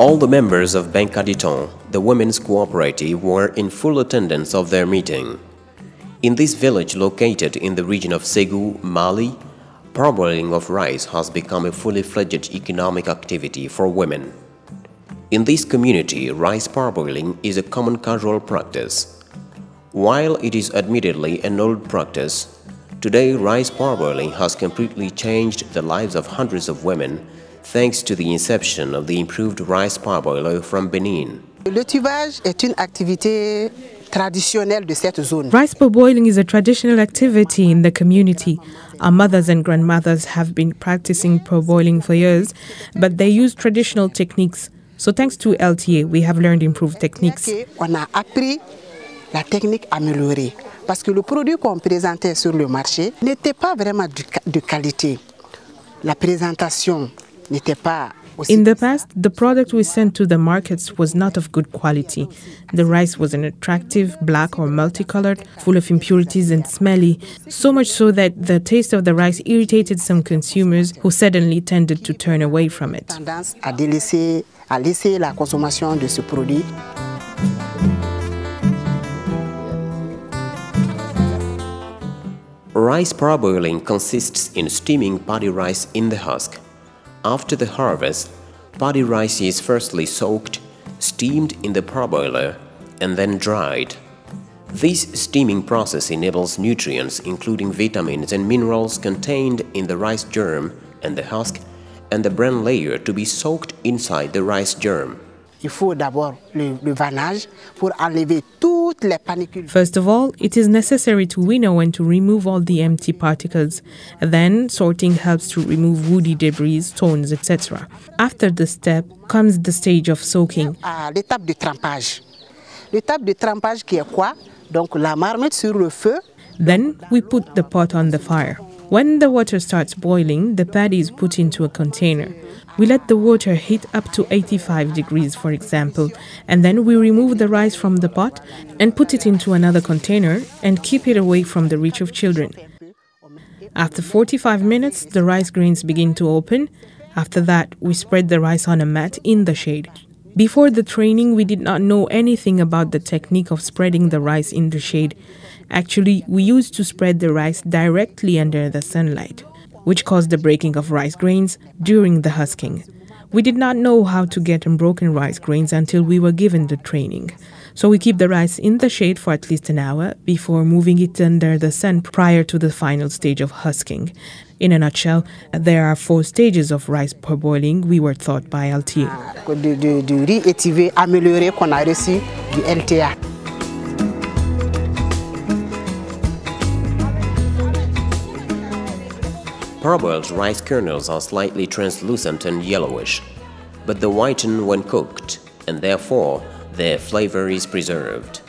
All the members of Benkaditon, the women's cooperative, were in full attendance of their meeting. In this village located in the region of Ségou, Mali, parboiling of rice has become a fully fledged economic activity for women. In this community, rice parboiling is a common casual practice. While it is admittedly an old practice, today rice parboiling has completely changed the lives of hundreds of women thanks to the inception of the improved rice parboiler from Benin. Le tubage est une activité traditionnelle de cette zone. Rice parboiling is a traditional activity in the community. Our mothers and grandmothers have been practicing parboiling for years, but they use traditional techniques. So thanks to LTA, we have learned improved techniques. On a appris la technique améliorée parce que le produit qu'on présentait sur le marché n'était pas vraiment de qualité. La présentation n'était pas. In the past, the product we sent to the markets was not of good quality. The rice was unattractive, black or multicolored, full of impurities and smelly, so much so that the taste of the rice irritated some consumers who suddenly tended to turn away from it. Tendance à laisser la consommation de ce produit. Rice parboiling consists in steaming paddy rice in the husk. After the harvest, paddy rice is firstly soaked, steamed in the parboiler, and then dried. This steaming process enables nutrients, including vitamins and minerals contained in the rice germ and the husk, and the bran layer to be soaked inside the rice germ. Il faut d'abord le vannage pour enlever toutes les panicules. First of all, it is necessary to winnow and to remove all the empty particles. Then, sorting helps to remove woody debris, stones, etc. After this step comes the stage of soaking. L'étape de trempage. L'étape de trempage qui est quoi? Donc la marmite sur le feu. Then we put the pot on the fire. When the water starts boiling, the paddy is put into a container. We let the water heat up to 85 degrees, for example, and then we remove the rice from the pot and put it into another container and keep it away from the reach of children. After 45 minutes, the rice grains begin to open. After that, we spread the rice on a mat in the shade. Before the training, we did not know anything about the technique of spreading the rice in the shade. Actually, we used to spread the rice directly under the sunlight, which caused the breaking of rice grains during the husking. We did not know how to get unbroken rice grains until we were given the training. So we keep the rice in the shade for at least an hour before moving it under the sun prior to the final stage of husking. In a nutshell, there are 4 stages of rice parboiling we were taught by LTA. Du riz étivé amélioré qu'on a reçu du LTA. Parboiled rice kernels are slightly translucent and yellowish, but they whiten when cooked, and therefore their flavor is preserved.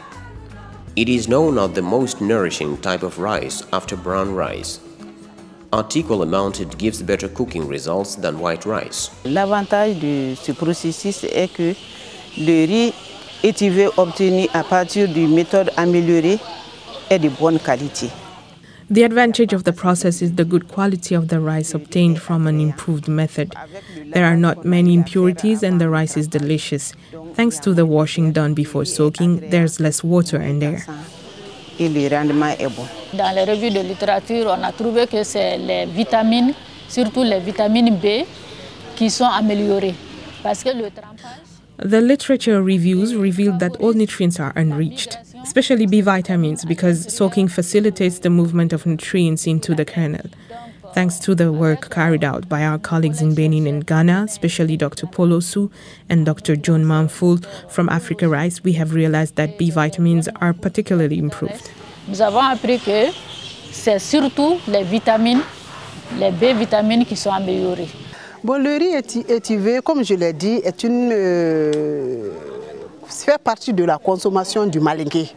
It is known as the most nourishing type of rice after brown rice. At equal amount, it gives better cooking results than white rice. L'avantage de ce processus est que le riz étivé obtenu à partir d'une méthode améliorée est de bonne qualité. The advantage of the process is the good quality of the rice obtained from an improved method. There are not many impurities and the rice is delicious. Thanks to the washing done before soaking, there's less water and air. Et le rendement est bon. Dans les revues de littérature, on a trouvé que c'est les vitamines, surtout les vitamines B, qui sont améliorées. Parce que le trempage. The literature reviews revealed that all nutrients are unreached, especially B vitamins, because soaking facilitates the movement of nutrients into the kernel. Thanks to the work carried out by our colleagues in Benin and Ghana, especially Dr. Polosu and Dr. John Manful from Africa Rice, we have realized that B vitamins are particularly improved. Nous avons appris que c'est surtout les vitamines, les B vitamines qui sont améliorées. Bon, le riz étivé, comme je l'ai dit, fait partie de la consommation du Malinké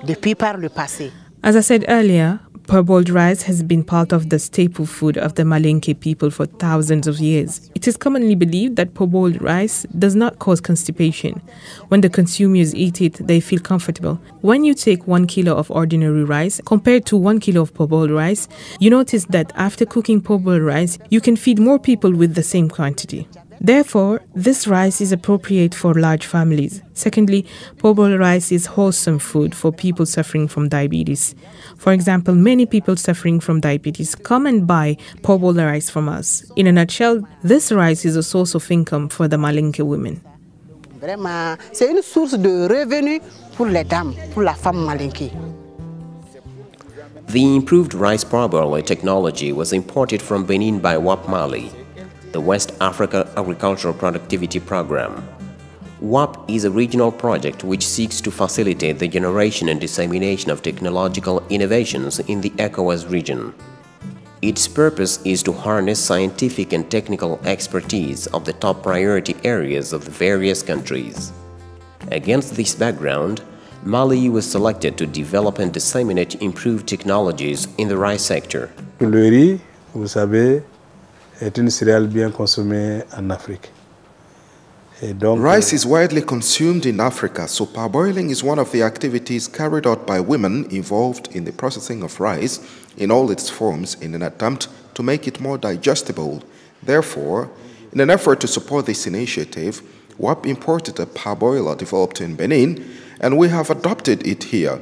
depuis par le passé. As I said earlier, parboiled rice has been part of the staple food of the Malinké people for thousands of years. It is commonly believed that parboiled rice does not cause constipation. When the consumers eat it, they feel comfortable. When you take 1 kilo of ordinary rice compared to 1 kilo of parboiled rice, you notice that after cooking parboiled rice, you can feed more people with the same quantity. Therefore, this rice is appropriate for large families. Secondly, parboiled rice is wholesome food for people suffering from diabetes. For example, many people suffering from diabetes come and buy parboiled rice from us. In a nutshell, this rice is a source of income for the Malinke women. Vraiment, c'est une source de revenus pour les dames, pour la femme malinké. The improved rice parboiling technology was imported from Benin by WAP Mali, the West Africa Agricultural Productivity Program. WAP is a regional project which seeks to facilitate the generation and dissemination of technological innovations in the ECOWAS region. Its purpose is to harness scientific and technical expertise of the top priority areas of the various countries. Against this background, Mali was selected to develop and disseminate improved technologies in the rice sector. Le riz, vous savez, est une céréale bien consommée en Afrique. Rice is widely consumed in Africa, so parboiling is one of the activities carried out by women involved in the processing of rice in all its forms in an attempt to make it more digestible. Therefore, in an effort to support this initiative, WAP imported a parboiler developed in Benin, and we have adopted it here.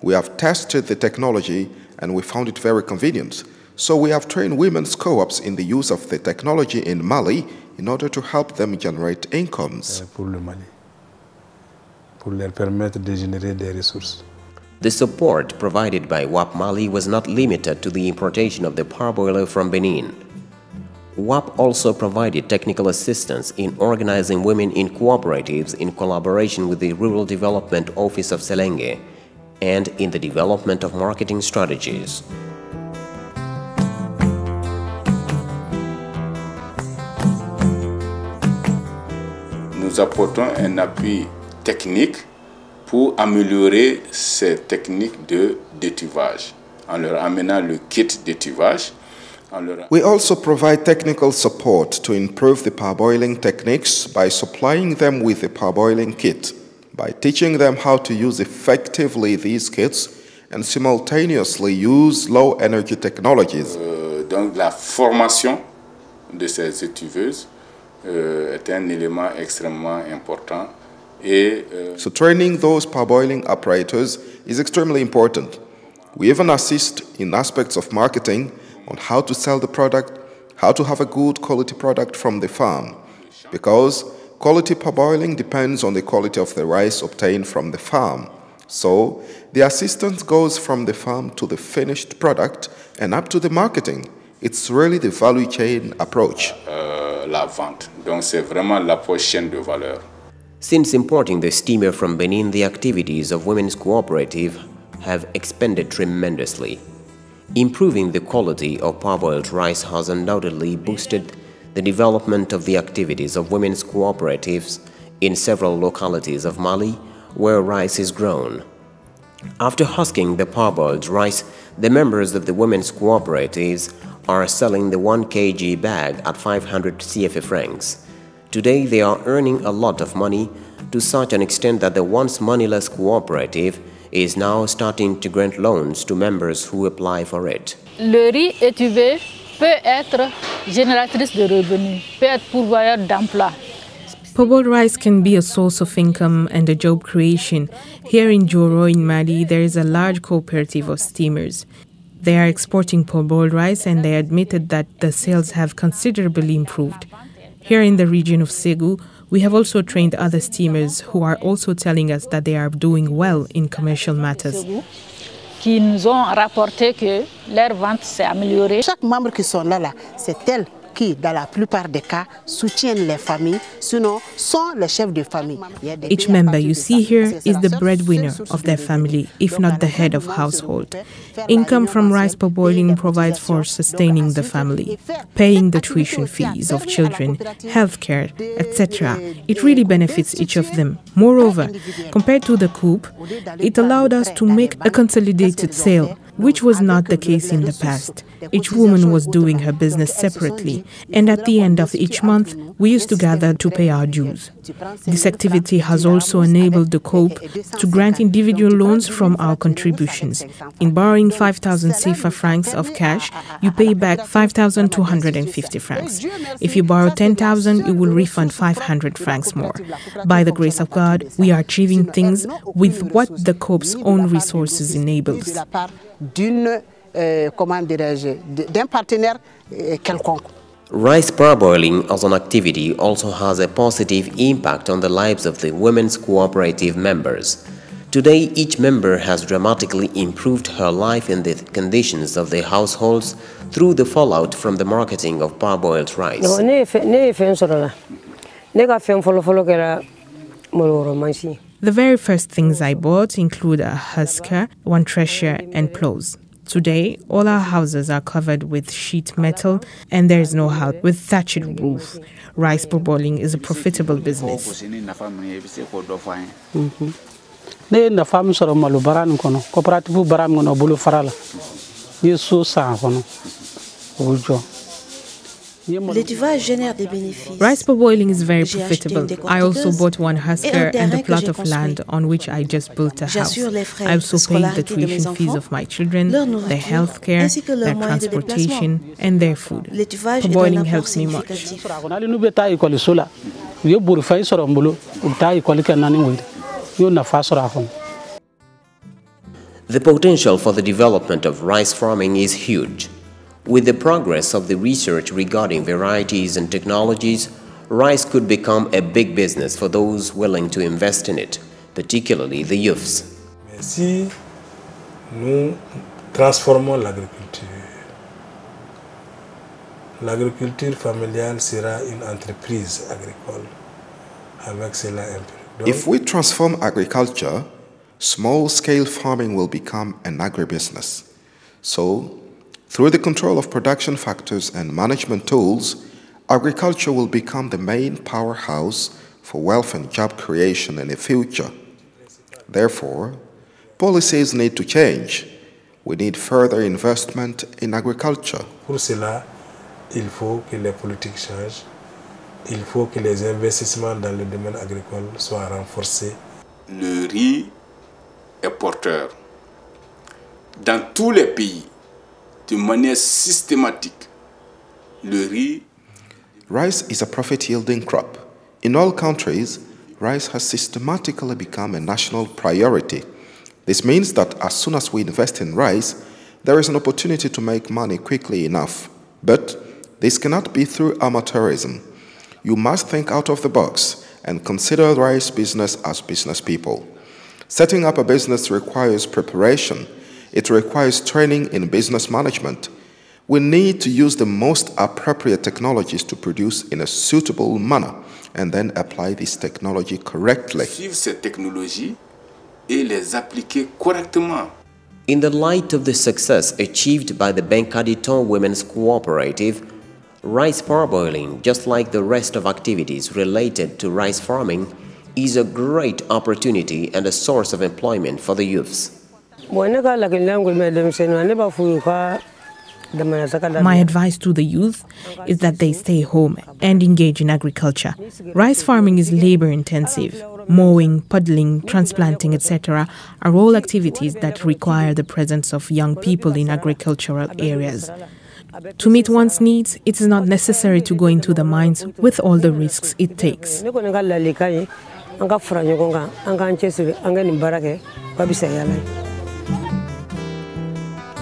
We have tested the technology and we found it very convenient. So we have trained women's co-ops in the use of the technology in Mali in order to help them generate incomes. Pour le Mali, pour leur permettre de générer des ressources. The support provided by WAP Mali was not limited to the importation of the parboiler from Benin. WAP also provided technical assistance in organizing women in cooperatives in collaboration with the Rural Development Office of Selenge and in the development of marketing strategies. Nous apportons un appui technique pour améliorer ces techniques d'étuvage, en leur amenant le kit d'étuvage. We also provide technical support to improve the parboiling techniques by supplying them with the parboiling kit, by teaching them how to use effectively these kits and simultaneously use low-energy technologies. Donc la formation de ces étuveuses est un élément extrêmement important. So training those parboiling operators is extremely important. We even assist in aspects of marketing on how to sell the product, how to have a good quality product from the farm. Because quality parboiling depends on the quality of the rice obtained from the farm. So the assistance goes from the farm to the finished product and up to the marketing. It's really the value chain approach. La vente. Donc c'est vraiment l'approche chaîne de valeur. Since importing the steamer from Benin, the activities of women's cooperative have expanded tremendously. Improving the quality of parboiled rice has undoubtedly boosted the development of the activities of women's cooperatives in several localities of Mali where rice is grown. After husking the parboiled rice, the members of the women's cooperatives are selling the 1 kg bag at 500 CFA francs. Today they are earning a lot of money to such an extent that the once moneyless cooperative is now starting to grant loans to members who apply for it. Le riz étuvé peut être génératrice de revenus, peut être pourvoyeur d'emploi. Parboiled rice can be a source of income and a job creation. Here in Joro in Mali, there is a large cooperative of steamers. They are exporting parboiled rice and they admitted that the sales have considerably improved. Here in the region of Ségou, we have also trained other steamers who are also telling us that they are doing well in commercial matters. Qui nous ont rapporté que leur vente s'est améliorée. Chaque membre qui sont là, c'est elles qui, dans la plupart des cas, soutiennent les familles, sinon sont les chefs de famille. Each member you see here is the breadwinner of their family, if not the head of household. Income from rice parboiling provides for sustaining the family, paying the tuition fees of children, healthcare, etc. It really benefits each of them. Moreover, compared to the coup, it allowed us to make a consolidated sale. which was not the case in the past. Each woman was doing her business separately, and at the end of each month, we used to gather to pay our dues. This activity has also enabled the COOP to grant individual loans from our contributions. In borrowing 5,000 CFA francs of cash, you pay back 5,250 francs. If you borrow 10,000, you will refund 500 francs more. By the grace of God, we are achieving things with what the COOP's own resources enables. Rice parboiling as an activity also has a positive impact on the lives of the women's cooperative members. Today, each member has dramatically improved her life in the conditions of their households through the fallout from the marketing of parboiled rice. The very first things I bought include a husker, one thresher, and plows. Today, all our houses are covered with sheet metal and there is no help with thatched roof. Rice parboiling is a profitable business. Rice parboiling is very profitable. I also bought one husker and a plot of land on which I just built a house. I also paid the tuition fees of my children, their health care, their transportation, and their food. Parboiling helps me much. The potential for the development of rice farming is huge. With the progress of the research regarding varieties and technologies, rice could become a big business for those willing to invest in it, particularly the youths. Si nous transformons l'agriculture familiale sera une entreprise agricole. Avec cela implique. If we transform agriculture, small-scale farming will become an agribusiness. So, through the control of production factors and management tools, agriculture will become the main powerhouse for wealth and job creation in the future. Therefore, policies need to change. We need further investment in agriculture. Pour cela, il faut que les politiques changent. Il faut que les investissements dans le domaine agricole soient renforcés. Le riz est porteur. Dans tous les pays, de manière systématique, le riz. Rice is a profit-yielding crop. In all countries, rice has systematically become a national priority. This means that as soon as we invest in rice, there is an opportunity to make money quickly enough. But this cannot be through amateurism. You must think out of the box and consider rice business as business people. Setting up a business requires preparation. It requires training in business management. We need to use the most appropriate technologies to produce in a suitable manner and then apply this technology correctly. Suivre ces technologies et les appliquer correctement. In the light of the success achieved by the Benkaditon Women's Cooperative, rice parboiling, just like the rest of activities related to rice farming, is a great opportunity and a source of employment for the youths. My advice to the youth is that they stay home and engage in agriculture. Rice farming is labor-intensive. Mowing, puddling, transplanting, etc. are all activities that require the presence of young people in agricultural areas. To meet one's needs, it is not necessary to go into the mines with all the risks it takes.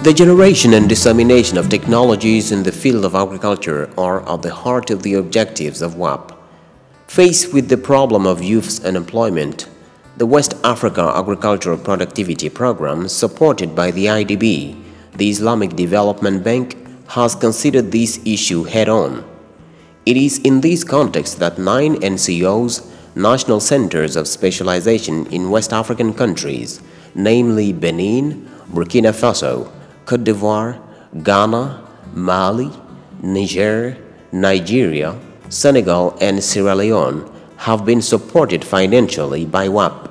The generation and dissemination of technologies in the field of agriculture are at the heart of the objectives of WAP. Faced with the problem of youth's unemployment, the West Africa Agricultural Productivity Program, supported by the IDB, the Islamic Development Bank, has considered this issue head-on. It is in this context that 9 NCOs, National Centers of Specialization in West African countries, namely Benin, Burkina Faso, Côte d'Ivoire, Ghana, Mali, Niger, Nigeria, Senegal and Sierra Leone have been supported financially by WAP.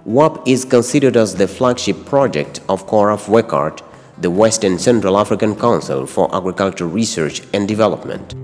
WAP is considered as the flagship project of Koraf Wekart, the West and Central African Council for Agricultural Research and Development.